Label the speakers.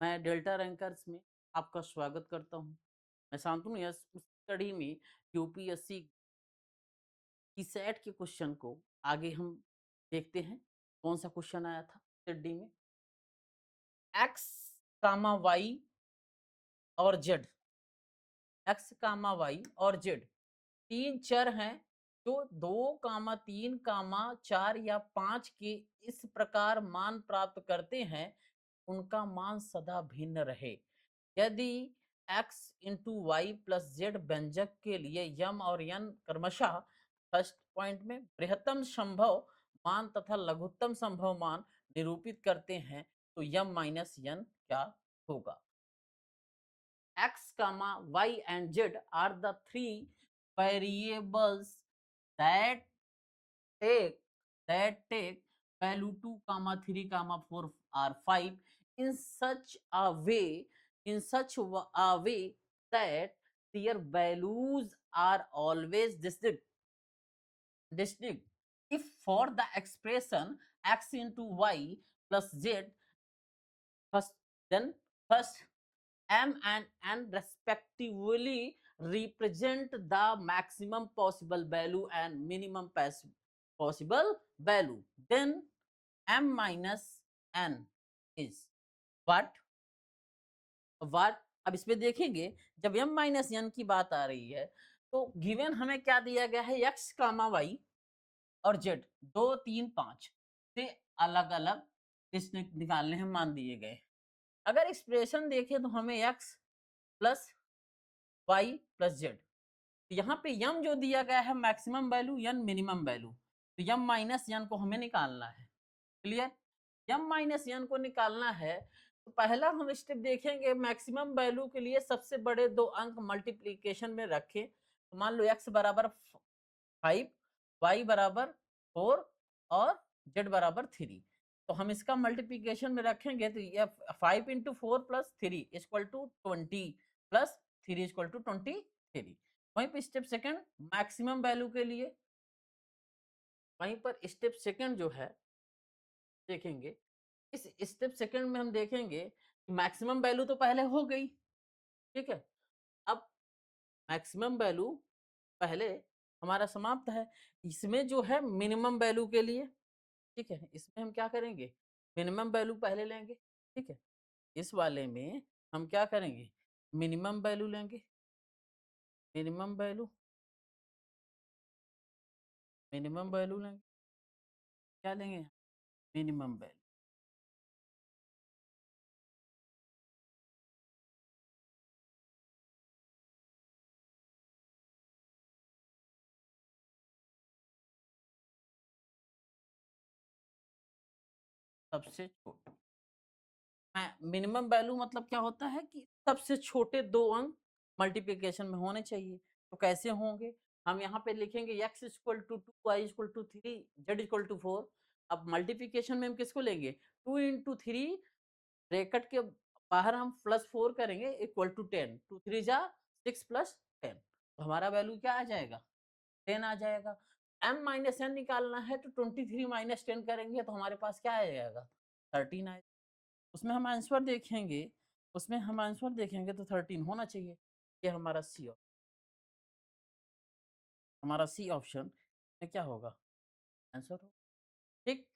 Speaker 1: मैं delta rankers में आपका स्वागत करता हूँ। मैं शांतनु यस उस कड़ी में यूपीएससी की सेट के क्वेश्चन को आगे हम देखते हैं। कौन सा क्वेश्चन आया था सेट डी में? एक्स कामा वाई और जेड, एक्स कामा वाई और जेड तीन चर हैं जो 2, 3, 4 या 5 के इस प्रकार मान प्राप्त करते हैं, उनका मान सदा भिन्न रहे। यदि x into y plus z व्यंजक के लिए यम और यन क्रमशः फर्स्ट पॉइंट में बृहत्तम संभव मान तथा लघुत्तम संभव मान निरूपित करते हैं, तो यम माइनस यन क्या होगा? x, y and z are the three variables that take take value 2, 3, 4 or 5 in such a way that their values are always distinct. If for the expression x into y plus z, first then first m and n respectively represent the maximum possible value and minimum possible value, then m minus n is what अब इसमें देखेंगे, जब m minus n की बात आ रही है तो given हमें क्या दिया गया है? x कामा y और z 2, 3, 5 से अलग अलग डिस्टिंक्ट निकालने हैं, मान दिए गए। अगर एक्सप्रेशन देखें तो हमें x plus y plus z, यहाँ पे यम जो दिया गया है maximum value, N minimum value, तो यम माइनस यन को हमें निकालना है। क्लियर? यम माइनस यन को निकालना है तो पहला हम स्टेप देखेंगे, मैक्सिमम वैल्यू के लिए सबसे बड़े दो अंक मल्टीप्लीकेशन में रखें। तो मान लो x बराबर 5, y बराबर 4 और z बराबर 3। तो हम इसका मल्टीप्लीकेशन में रखेंगे तो ये 5 into 4 plus 3 equal to 20 plus 3 equal to 23। वहीं पर स्टेप सेकंड मैक्सिमम वैल्यू के लिए, वहीं पर स्टेप सेकंड जो है देखेंगे, इस स्टेप सेकंड में हम देखेंगे कि मैक्सिमम वैल्यू तो पहले हो गई, ठीक है। अब मैक्सिमम वैल्यू पहले हमारा समाप्त है। इसमें जो है मिनिमम वैल्यू के लिए, ठीक है, इसमें हम क्या करेंगे? मिनिमम वैल्यू पहले लेंगे, ठीक है। इस वाले में हम क्या करेंगे? मिनिमम वैल्यू लेंगे। मिनिमम वैल्यू लेंगे। क्या लेंगे? Minimum value. सबसे छोटा मिनिमम वैल्यू मतलब क्या होता है कि सबसे छोटे दो अंक मल्टीप्लिकेशन में होने चाहिए। तो कैसे होंगे? हम यहाँ पे लिखेंगे x equal to 2, y equal to 3, z equal to 4। अब मल्टीप्लिकेशन में हम किसको लेंगे? 2 इंटू 3 ब्रैकेट के बाहर हम +4 करेंगे इक्वल टू 10, 2 3 जा 6 प्लस 10, तो हमारा वैल्यू क्या आ जाएगा? 10 आ जाएगा। m माइनस n निकालना है तो 23 माइनस 10 करेंगे तो हमारे पास क्या आ जाएगा? 13 आएगा। उसमें हम आंसर देखेंगे, तो 13 होना चाहिए। ये हमारा सी ऑप्शन में क्या होगा? आंसर हो, ठीक।